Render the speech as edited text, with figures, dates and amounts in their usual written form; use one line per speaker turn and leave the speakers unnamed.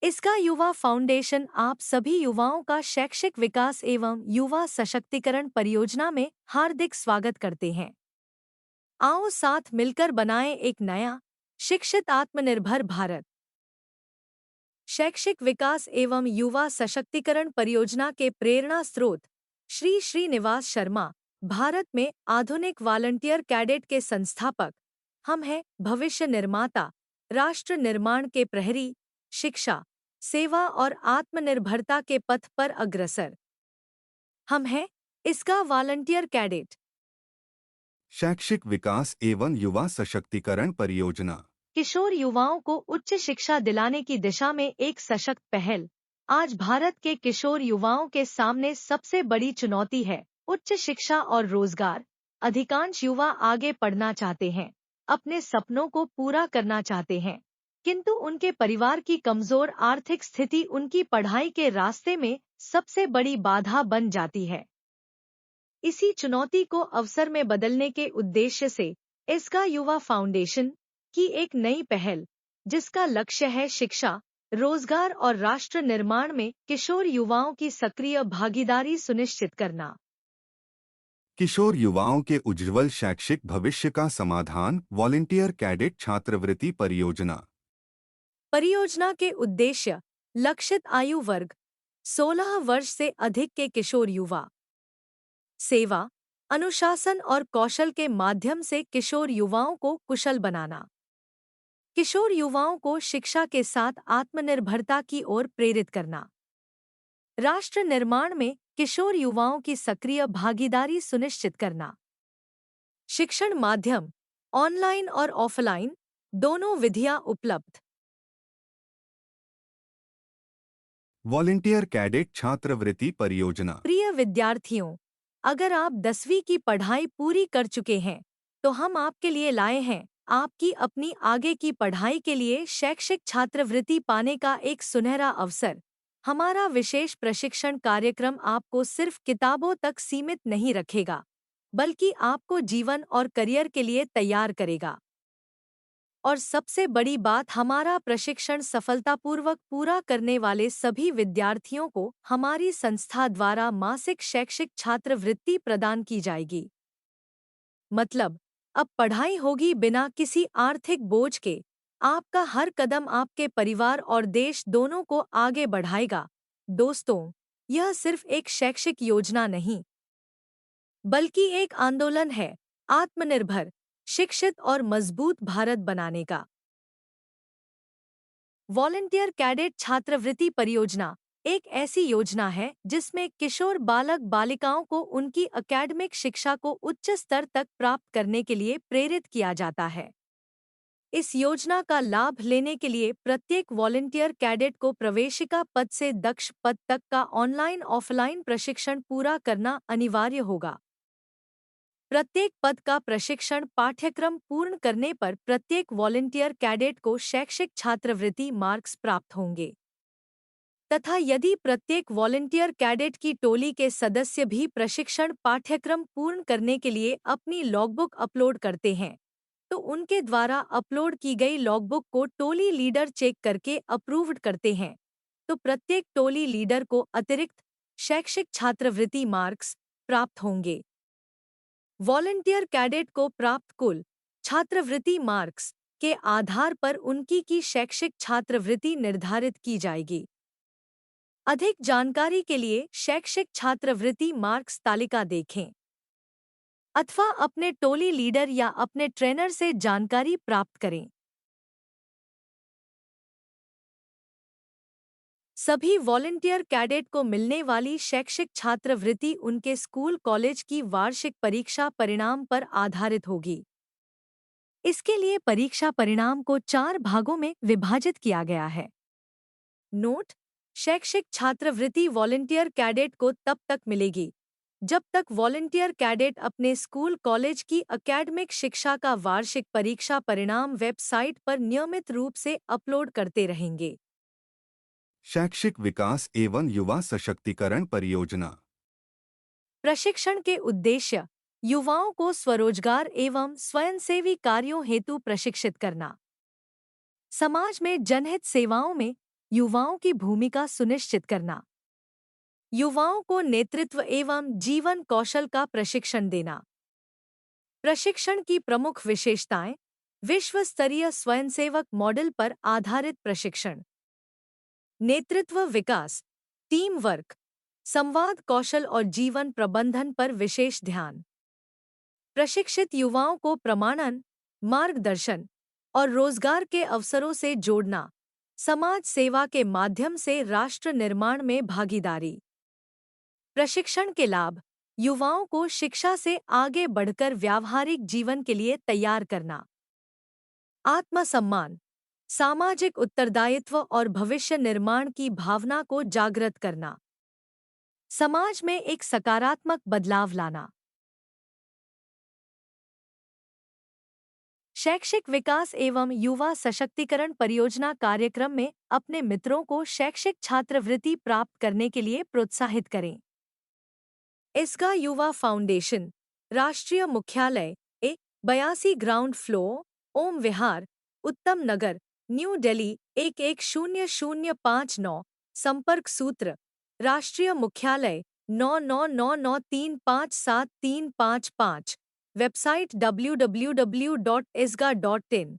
इसका युवा फाउंडेशन आप सभी युवाओं का शैक्षिक विकास एवं युवा सशक्तिकरण परियोजना में हार्दिक स्वागत करते हैं। आओ साथ मिलकर बनाएं एक नया, शिक्षित आत्मनिर्भर भारत। शैक्षिक विकास एवं युवा सशक्तिकरण परियोजना के प्रेरणा स्रोत श्री श्रीनिवास शर्मा भारत में आधुनिक वॉलंटियर कैडेट के संस्थापक। हम हैं भविष्य निर्माता, राष्ट्र निर्माण के प्रहरी, शिक्षा, सेवा और आत्मनिर्भरता के पथ पर अग्रसर। हम हैं इसका वॉलंटियर कैडेट।
शैक्षिक विकास एवं युवा सशक्तिकरण परियोजना।
किशोर युवाओं को उच्च शिक्षा दिलाने की दिशा में एक सशक्त पहल। आज भारत के किशोर युवाओं के सामने सबसे बड़ी चुनौती है उच्च शिक्षा और रोजगार। अधिकांश युवा आगे पढ़ना चाहते हैं, अपने सपनों को पूरा करना चाहते हैं, किंतु उनके परिवार की कमजोर आर्थिक स्थिति उनकी पढ़ाई के रास्ते में सबसे बड़ी बाधा बन जाती है। इसी चुनौती को अवसर में बदलने के उद्देश्य से इसका युवा फाउंडेशन की एक नई पहल, जिसका लक्ष्य है शिक्षा, रोजगार और राष्ट्र निर्माण में किशोर युवाओं की सक्रिय भागीदारी सुनिश्चित करना।
किशोर युवाओं के उज्ज्वल शैक्षिक भविष्य का समाधान वॉलंटियर कैडेट छात्रवृत्ति परियोजना।
परियोजना के उद्देश्य लक्षित आयु वर्ग 16 वर्ष से अधिक के किशोर युवा। सेवा, अनुशासन और कौशल के माध्यम से किशोर युवाओं को कुशल बनाना। किशोर युवाओं को शिक्षा के साथ आत्मनिर्भरता की ओर प्रेरित करना। राष्ट्र निर्माण में किशोर युवाओं की सक्रिय भागीदारी सुनिश्चित करना। शिक्षण माध्यम ऑनलाइन और ऑफलाइन दोनों विधियां उपलब्ध।
वॉलंटियर कैडेट छात्रवृत्ति परियोजना।
प्रिय विद्यार्थियों, अगर आप 10वीं की पढ़ाई पूरी कर चुके हैं तो हम आपके लिए लाए हैं आपकी अपनी आगे की पढ़ाई के लिए शैक्षिक छात्रवृत्ति पाने का एक सुनहरा अवसर। हमारा विशेष प्रशिक्षण कार्यक्रम आपको सिर्फ किताबों तक सीमित नहीं रखेगा, बल्कि आपको जीवन और करियर के लिए तैयार करेगा। और सबसे बड़ी बात, हमारा प्रशिक्षण सफलतापूर्वक पूरा करने वाले सभी विद्यार्थियों को हमारी संस्था द्वारा मासिक शैक्षिक छात्रवृत्ति प्रदान की जाएगी। मतलब, अब पढ़ाई होगी बिना किसी आर्थिक बोझ के। आपका हर कदम आपके परिवार और देश दोनों को आगे बढ़ाएगा। दोस्तों, यह सिर्फ एक शैक्षिक योजना नहीं, बल्कि एक आंदोलन है आत्मनिर्भर, शिक्षित और मजबूत भारत बनाने का। वॉलंटियर कैडेट छात्रवृत्ति परियोजना एक ऐसी योजना है जिसमें किशोर बालक बालिकाओं को उनकी अकेडमिक शिक्षा को उच्च स्तर तक प्राप्त करने के लिए प्रेरित किया जाता है। इस योजना का लाभ लेने के लिए प्रत्येक वॉलंटियर कैडेट को प्रवेशिका पद से दक्ष पद तक का ऑनलाइन ऑफलाइन प्रशिक्षण पूरा करना अनिवार्य होगा। प्रत्येक पद का प्रशिक्षण पाठ्यक्रम पूर्ण करने पर प्रत्येक वॉलंटियर कैडेट को शैक्षिक छात्रवृत्ति मार्क्स प्राप्त होंगे। तथा यदि प्रत्येक वॉलंटियर कैडेट की टोली के सदस्य भी प्रशिक्षण पाठ्यक्रम पूर्ण करने के लिए अपनी लॉगबुक अपलोड करते हैं, तो उनके द्वारा अपलोड की गई लॉगबुक को टोली लीडर चेक करके अप्रूव्ड करते हैं, तो प्रत्येक टोली लीडर को अतिरिक्त शैक्षिक छात्रवृत्ति मार्क्स प्राप्त होंगे। वॉलंटियर कैडेट को प्राप्त कुल छात्रवृत्ति मार्क्स के आधार पर उनकी की शैक्षिक छात्रवृत्ति निर्धारित की जाएगी। अधिक जानकारी के लिए शैक्षिक छात्रवृत्ति मार्क्स तालिका देखें अथवा अपने टोली लीडर या अपने ट्रेनर से जानकारी प्राप्त करें। सभी वॉलंटियर कैडेट को मिलने वाली शैक्षिक छात्रवृत्ति उनके स्कूल कॉलेज की वार्षिक परीक्षा परिणाम पर आधारित होगी। इसके लिए परीक्षा परिणाम को 4 भागों में विभाजित किया गया है। नोट: शैक्षिक छात्रवृत्ति वॉलंटियर कैडेट को तब तक मिलेगी जब तक वॉलंटियर कैडेट अपने स्कूल कॉलेज की अकेडमिक शिक्षा का वार्षिक परीक्षा परिणाम वेबसाइट पर नियमित रूप से अपलोड करते रहेंगे।
शैक्षिक विकास एवं युवा सशक्तिकरण परियोजना।
प्रशिक्षण के उद्देश्य युवाओं को स्वरोजगार एवं स्वयंसेवी कार्यों हेतु प्रशिक्षित करना। समाज में जनहित सेवाओं में युवाओं की भूमिका सुनिश्चित करना। युवाओं को नेतृत्व एवं जीवन कौशल का प्रशिक्षण देना। प्रशिक्षण की प्रमुख विशेषताएं: विश्व स्तरीय स्वयंसेवक मॉडल पर आधारित प्रशिक्षण, नेतृत्व विकास, टीम वर्क, संवाद कौशल और जीवन प्रबंधन पर विशेष ध्यान। प्रशिक्षित युवाओं को प्रमाणन, मार्गदर्शन और रोजगार के अवसरों से जोड़ना, समाज सेवा के माध्यम से राष्ट्र निर्माण में भागीदारी। प्रशिक्षण के लाभ: युवाओं को शिक्षा से आगे बढ़कर व्यावहारिक जीवन के लिए तैयार करना। आत्मसम्मान, सामाजिक उत्तरदायित्व और भविष्य निर्माण की भावना को जागृत करना। समाज में एक सकारात्मक बदलाव लाना। शैक्षिक विकास एवं युवा सशक्तिकरण परियोजना कार्यक्रम में अपने मित्रों को शैक्षिक छात्रवृत्ति प्राप्त करने के लिए प्रोत्साहित करें। इसका युवा फाउंडेशन, राष्ट्रीय मुख्यालय, 82 ग्राउंड फ्लोर, ओम विहार, उत्तम नगर, न्यू दिल्ली 110059। संपर्क सूत्र: राष्ट्रीय मुख्यालय 9999357355। Website www.isga.in।